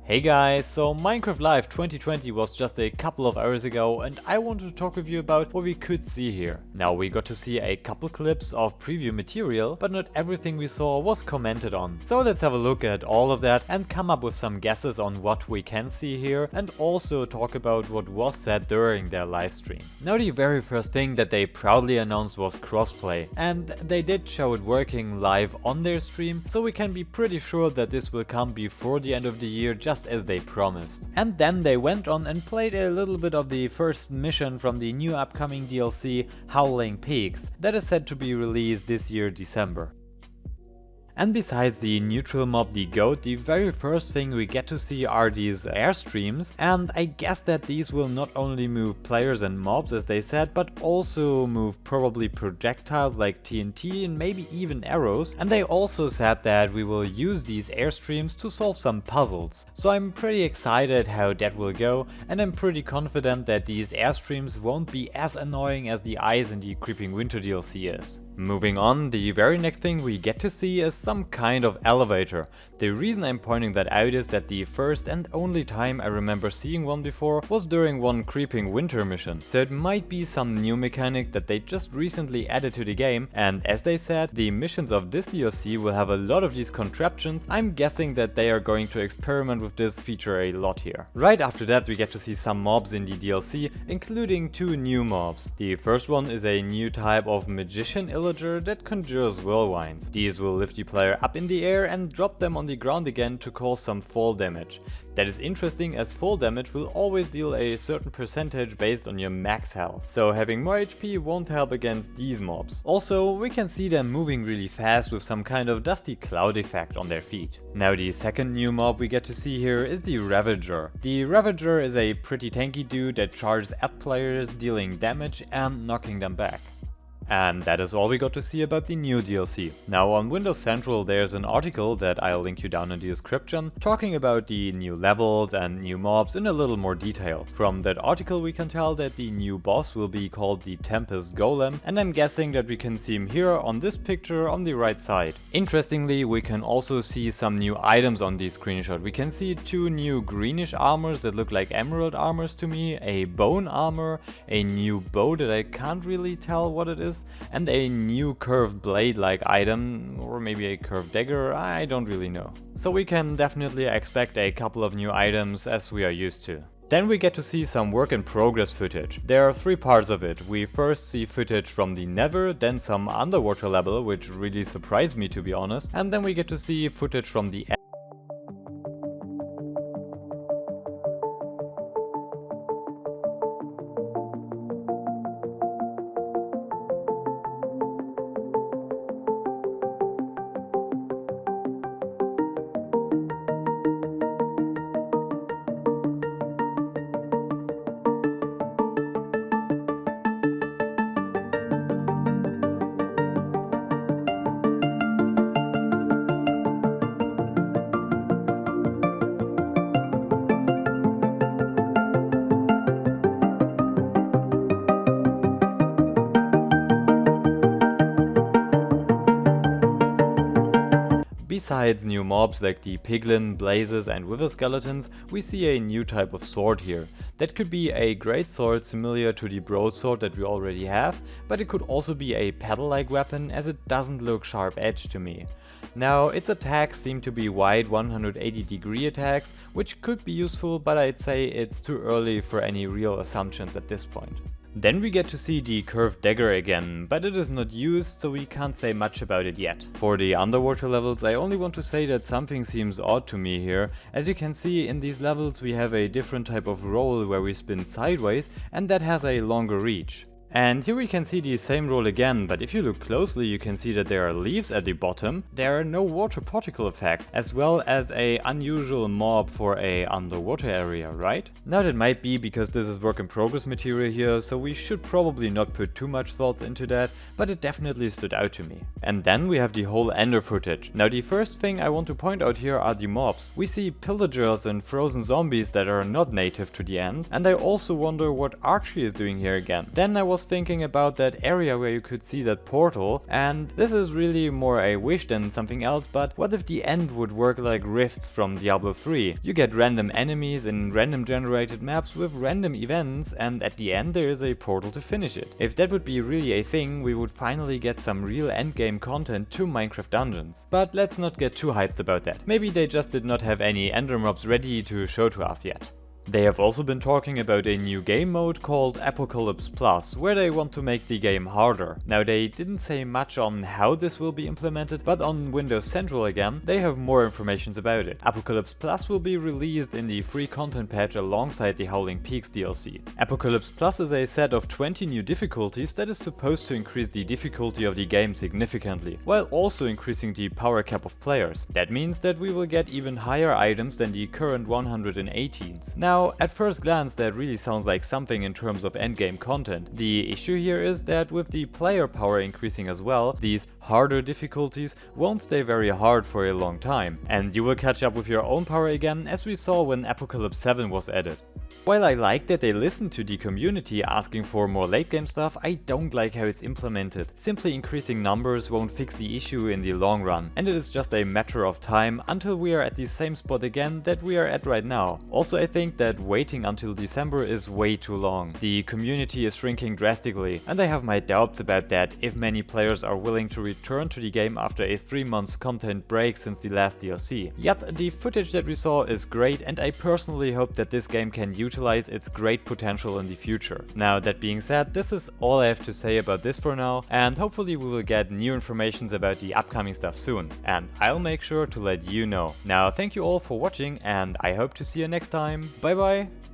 Hey guys, so Minecraft Live 2020 was just a couple of hours ago and I wanted to talk with you about what we could see here. Now we got to see a couple clips of preview material, but not everything we saw was commented on. So let's have a look at all of that and come up with some guesses on what we can see here and also talk about what was said during their live stream. Now the very first thing that they proudly announced was Crossplay, and they did show it working live on their stream, so we can be pretty sure that this will come before the end of the year, just as they promised. And then they went on and played a little bit of the first mission from the new upcoming DLC Howling Peaks that is set to be released this year December. And besides the neutral mob, the goat, the very first thing we get to see are these airstreams, and I guess that these will not only move players and mobs as they said, but also move probably projectiles like TNT and maybe even arrows. And they also said that we will use these airstreams to solve some puzzles. So I'm pretty excited how that will go, and I'm pretty confident that these airstreams won't be as annoying as the eyes in the Creeping Winter DLC is. Moving on, the very next thing we get to see is some kind of elevator. The reason I'm pointing that out is that the first and only time I remember seeing one before was during one Creeping Winter mission, so it might be some new mechanic that they just recently added to the game, and as they said, the missions of this DLC will have a lot of these contraptions. I'm guessing that they are going to experiment with this feature a lot here. Right after that we get to see some mobs in the DLC, including two new mobs. The first one is a new type of magician illager that conjures whirlwinds. These will lift the player up in the air and drop them on the ground again to cause some fall damage. That is interesting, as fall damage will always deal a certain percentage based on your max health, so having more HP won't help against these mobs. Also, we can see them moving really fast with some kind of dusty cloud effect on their feet. Now the second new mob we get to see here is the Ravager. The Ravager is a pretty tanky dude that charges at players, dealing damage and knocking them back. And that is all we got to see about the new DLC. Now on Windows Central there's an article that I'll link you down in the description talking about the new levels and new mobs in a little more detail. From that article we can tell that the new boss will be called the Tempest Golem, and I'm guessing that we can see him here on this picture on the right side. Interestingly, we can also see some new items on the screenshot. We can see two new greenish armors that look like emerald armors to me, a bone armor, a new bow that I can't really tell what it is, and a new curved blade like item, or maybe a curved dagger, I don't really know. So we can definitely expect a couple of new items as we are used to. Then we get to see some work in progress footage. There are three parts of it. We first see footage from the Nether, then some underwater level, which really surprised me to be honest, and then we get to see footage from the Besides new mobs like the piglin, blazes and wither skeletons, we see a new type of sword here. That could be a great sword similar to the broadsword that we already have, but it could also be a paddle-like weapon as it doesn't look sharp-edged to me. Now, its attacks seem to be wide 180-degree attacks, which could be useful, but I'd say it's too early for any real assumptions at this point. Then we get to see the curved dagger again, but it is not used, so we can't say much about it yet. For the underwater levels, I only want to say that something seems odd to me here. As you can see, in these levels we have a different type of roll where we spin sideways, and that has a longer reach. And here we can see the same roll again, but if you look closely you can see that there are leaves at the bottom. There are no water particle effects, as well as a unusual mob for a underwater area, right? Now that might be because this is work in progress material here, so we should probably not put too much thoughts into that, but it definitely stood out to me. And then we have the whole Ender footage. Now the first thing I want to point out here are the mobs. We see pillagers and frozen zombies that are not native to the end, and I also wonder what Archie is doing here again. Then I was was thinking about that area where you could see that portal, and this is really more a wish than something else, but what if the end would work like rifts from Diablo 3? You get random enemies in random generated maps with random events, and at the end there is a portal to finish it. If that would be really a thing, we would finally get some real endgame content to Minecraft Dungeons. But let's not get too hyped about that. Maybe they just did not have any ender mobs ready to show to us yet. They have also been talking about a new game mode called Apocalypse Plus, where they want to make the game harder. Now they didn't say much on how this will be implemented, but on Windows Central again, they have more information about it. Apocalypse Plus will be released in the free content patch alongside the Howling Peaks DLC. Apocalypse Plus is a set of 20 new difficulties that is supposed to increase the difficulty of the game significantly, while also increasing the power cap of players. That means that we will get even higher items than the current 118s. Now, at first glance that really sounds like something in terms of endgame content. The issue here is that with the player power increasing as well, these harder difficulties won't stay very hard for a long time, and you will catch up with your own power again, as we saw when Apocalypse 7 was added. While I like that they listen to the community asking for more late game stuff, I don't like how it's implemented. Simply increasing numbers won't fix the issue in the long run, and it is just a matter of time until we are at the same spot again that we are at right now. Also, I think that waiting until December is way too long. The community is shrinking drastically, and I have my doubts about that if many players are willing to return to the game after a 3 months content break since the last DLC. Yet the footage that we saw is great, and I personally hope that this game can utilize its great potential in the future. Now that being said, this is all I have to say about this for now, and hopefully we will get new informations about the upcoming stuff soon, and I'll make sure to let you know. Now thank you all for watching, and I hope to see you next time. Bye bye!